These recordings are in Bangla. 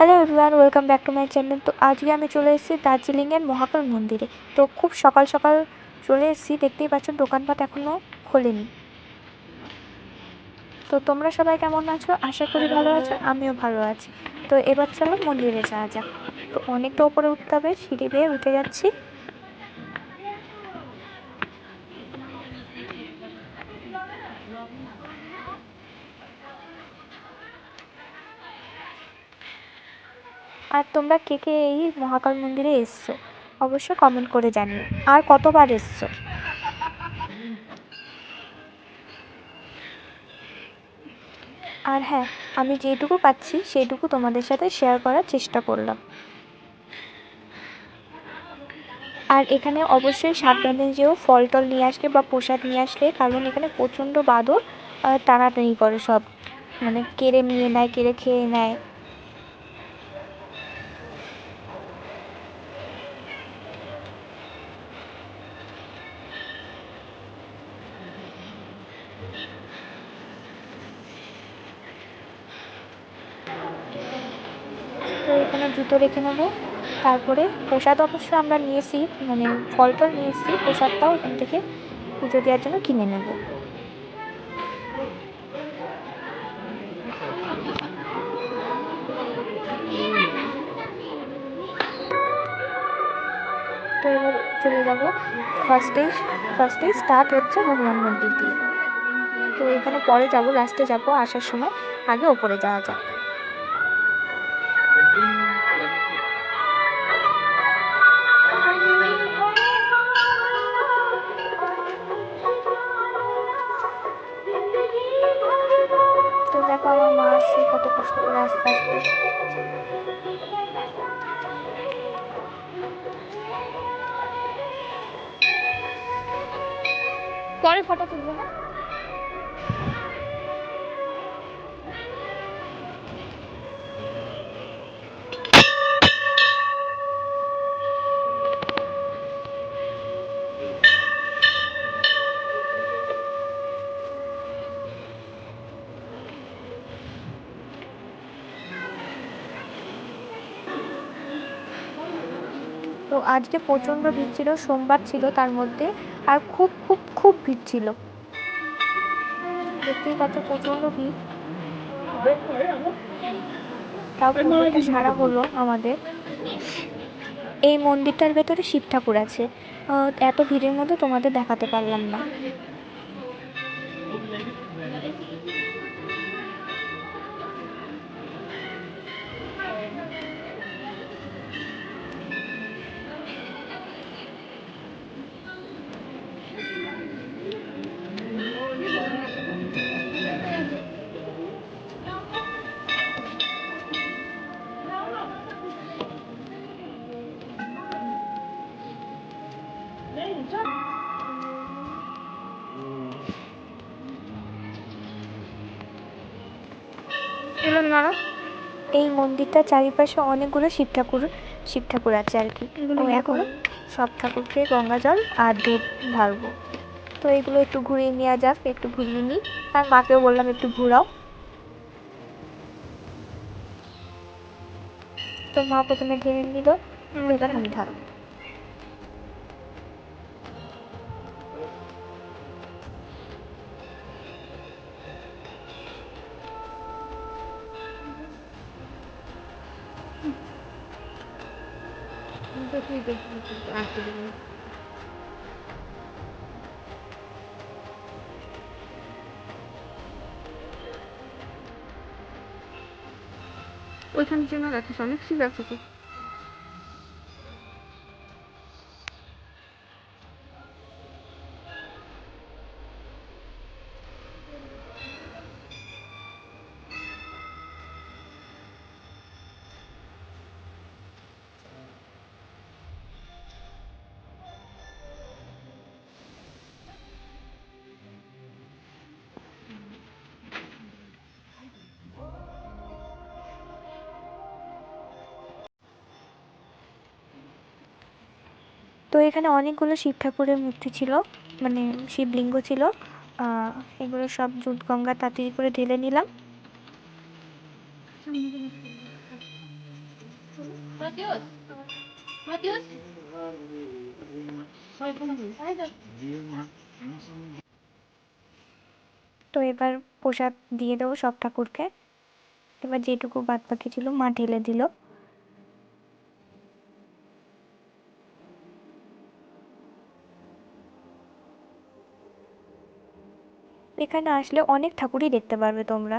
Hello everyone, welcome back to my channel. তো আজকে আমি চলে এসেছি দার্জিলিংয়ের মহাকাল মন্দিরে। তো খুব সকাল সকাল চলে এসেছি, দেখতেই পাচ্ছ দোকানপাট এখনও খোলেনি। তো তোমরা সবাই কেমন আছো? আশা করি ভালো আছো, আমিও ভালো আছি। তো এবার চলো মন্দিরে যাওয়া যাক। তো অনেকটা উপরে উঠতে হবে, সিঁড়ি বেয়ে উঠে যাচ্ছি। আর তোমরা কে কে এই মহাকাল মন্দিরে এসছো অবশ্যই কমেন্ট করে জানিও, আর কতবার এসছো। আর হ্যাঁ, আমি যেটুকু পাচ্ছি সেইটুকু তোমাদের সাথে শেয়ার করার চেষ্টা করলাম। আর এখানে অবশ্যই সাবধানে যেও, ফল টল নিয়ে আসলে বা প্রসাদ নিয়ে আসলে, কারণ এখানে প্রচণ্ড বাদর টানাটানি করে, সব মানে কেড়ে নিয়ে নেয়, কেড়ে খেয়ে নেয়। তো এখানে জুতো রেখে নেবো। তারপরে প্রসাদ অবশ্য আমরা নিয়েছি, মানে ফল টল নিয়ে এসেছি, প্রসাদটাও এখান থেকে পুজো দেওয়ার জন্য কিনে নেবো। তো এবার চলে যাবো ফার্স্টেই স্টার্ট হচ্ছে হনুমান মন্দির দিয়ে। তো এখানে পরে যাবো, লাস্টে যাবো, আসার সময় আগে ওপরে যাওয়া যাক। তো দেখো আমার মা আসছে কত কষ্ট করে আস্তে আস্তে। পরে ফটো তুলবো না। তো আজকে প্রচণ্ড ভিড় ছিল, সোমবার ছিল তার মধ্যে, আর খুব খুব খুব ভিড় ছিল, দেখতেই পাচ্ছ প্রচণ্ড ভিড়। তাও পুজোটা সারা হলো আমাদের। এই মন্দিরটার ভেতরে শিব ঠাকুর আছে, এত ভিড়ের মধ্যে তোমাদের দেখাতে পারলাম না। এই মন্দিরটার চারিপাশে অনেকগুলো শিব ঠাকুর আছে আর কি। তো এখন সব ঠাকুরকে গঙ্গা জল আর দুধ ঢালবো। তো এগুলো একটু ঘুরিয়ে নেওয়া যাক, একটু ঘুরিয়ে নিই। আর মাকেও বললাম একটু ঘোরাও। তো মা প্রথমে ঢেলে নিল, এবার আমি ঢালবো। ওইখানে জন্য রাখিস, অনেক শিব আছে তো। তো এখানে অনেকগুলো শিব ঠাকুরের মূর্তি ছিল, মানে শিবলিঙ্গ ছিল। এগুলো সব দুধ গঙ্গা তাড়াতাড়ি করে ঢেলে নিলাম। তো এবার প্রসাদ দিয়ে দেবো সব ঠাকুরকে। এবার যেটুকু বাদ বাকি ছিল মা ঢেলে দিল। এখানে আসলে অনেক ঠাকুরই দেখতে পারবে তোমরা।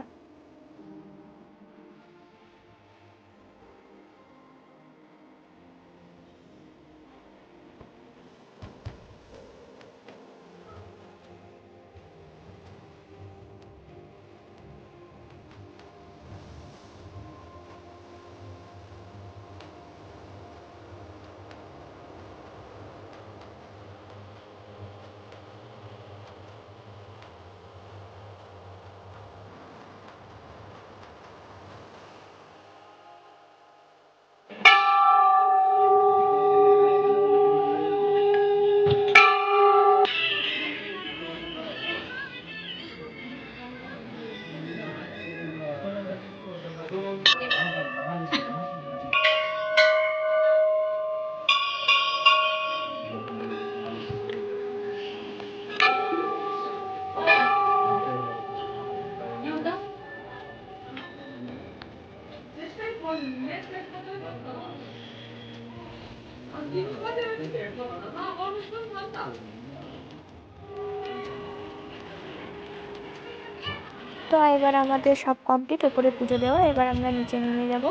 তো এবার আমাদের সব কমপ্লিট, উপরে পুজো দেওয়া। এবার আমরা নিচে নেমে যাব।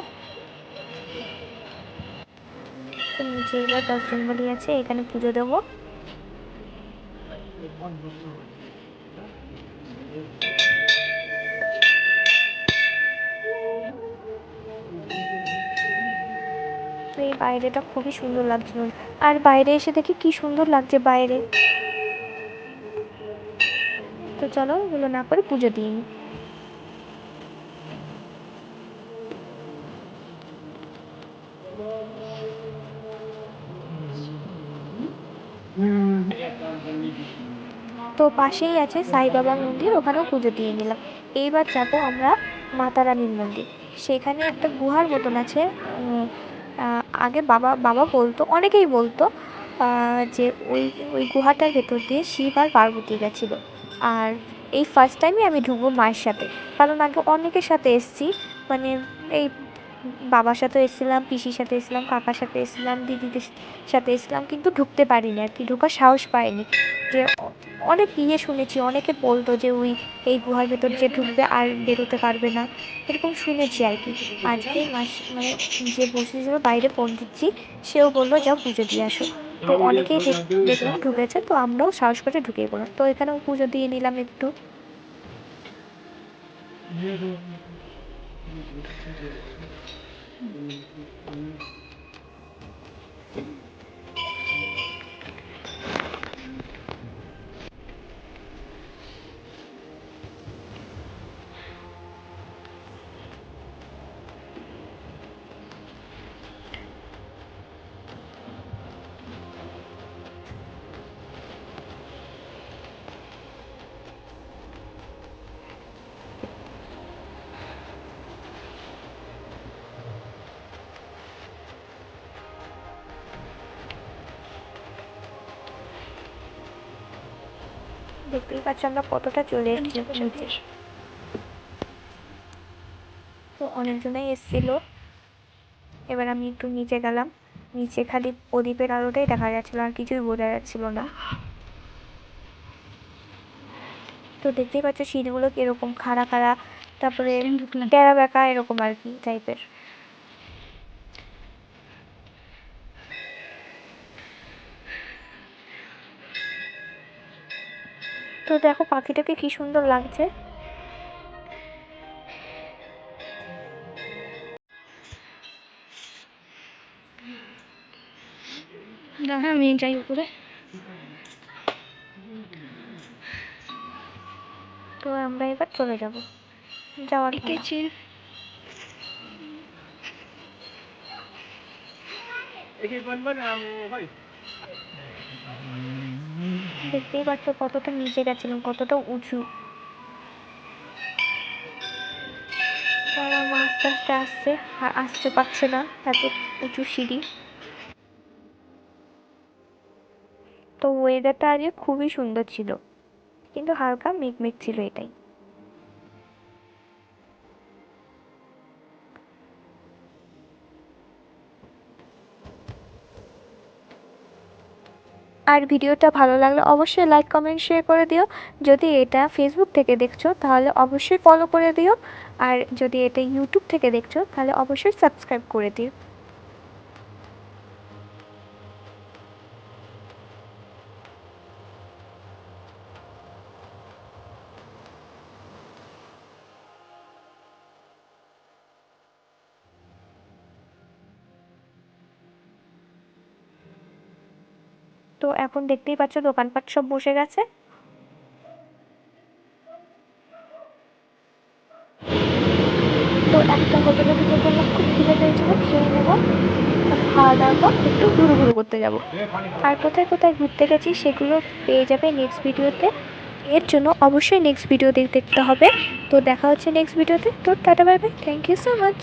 তো নিচে এবার 10 জন বলি আছে, এখানে পুজো দেবো। তো এই বাইরেটা খুবই সুন্দর লাগছিল, আর বাইরে এসে দেখি কি সুন্দর লাগছে বাইরে। তো চলো এগুলো না করে পুজো দিই। তো পাশেই আছে সাই বাবার মন্দির, ওখানেও পুজো দিয়ে নিলাম। এইবার যাবো আমরা মাতা রানীর মন্দির। সেখানে একটা গুহার মতন আছে। আগে বাবা বাবা বলতো, অনেকেই বলতো যে ওই ওই গুহাটার ভেতর দিয়ে শিব আর পার্বতী গেছিলো। আর এই ফার্স্ট টাইমই আমি ঢুকবো মায়ের সাথে, কারণ আগে অনেকের সাথে এসেছি, মানে এই বাবার সাথে এসেছিলাম, পিসির সাথে এসেছিলাম, কাকার সাথে এসেছিলাম, দিদিদের সাথে এসেছিলাম, কিন্তু ঢুকতে পারিনি আর কি, ঢোকার সাহস পাইনি। যে অনেক শুনেছি, অনেকে বলতো যে ওই এই গুহার ভেতর যে ঢুকবে আর বেরোতে পারবে না, এরকম শুনেছি আর কি। আজকে মানে যে বসেছিল বাইরে পণ্ডিতজি, সেও বললো যাও পুজো দিয়ে আসো। তো অনেকেই দেখলাম ঢুকেছে, তো আমরাও সাহস করে ঢুকে পড়লাম। তো এখানেও পুজো দিয়ে নিলাম একটু। দেখতেই পাচ্ছ আমরা কতটা চলে এসেছি নিচে। তো অনেকজনাই এসেছিল। এবার আমি একটু নিচে গেলাম, নিচে খালি প্রদীপের আলোটাই দেখা যাচ্ছিল, আর কিছুই বোঝা যাচ্ছিল না। তো দেখতেই পাচ্ছ সিঁড়িগুলো কিরকম খাড়া খাড়া, তারপরে টেরা বেঁকা এরকম আর কি টাইপের। তো দেখো পাখিটাকে কি সুন্দর লাগছে। আমি যাই উপরে। তো আমরা এবার চলে যাব, যাওয়ার দেখতেই পাচ্ছ কতটা নিচে গেছিলাম, কতটা উঁচু। আস্তে আস্তে আসছে, আর আসতে পারছে না, এত উঁচু সিঁড়ি। তো ওয়েদারটা আজকে খুবই সুন্দর ছিল, কিন্তু হালকা মেঘমেঘ ছিল, এটাই। আর ভিডিওটা ভালো লাগলে অবশ্যই লাইক কমেন্ট শেয়ার করে দিও। যদি এটা ফেসবুক থেকে দেখছো তাহলে অবশ্যই ফলো করে দিও, আর যদি এটা ইউটিউব থেকে দেখছো তাহলে অবশ্যই সাবস্ক্রাইব করে দিও। তো এখন দেখতেই পাচ্ছ দোকানপাট সব বসে গেছে। তো একটা হোটেলে ঢুকে পড়লাম, খুব খিদে পেয়েছিল, খেয়ে নেবো। খাওয়া দাওয়ার পর একটু ঘুরু করতে যাব। আর কোথায় কোথায় ঘুরতে গেছি সেগুলো পেয়ে যাবে নেক্সট ভিডিওতে। এর জন্য অবশ্যই নেক্সট ভিডিও দেখতে হবে। তো দেখা হচ্ছে নেক্সট ভিডিওতে। তো tata bye bye, thank you so much.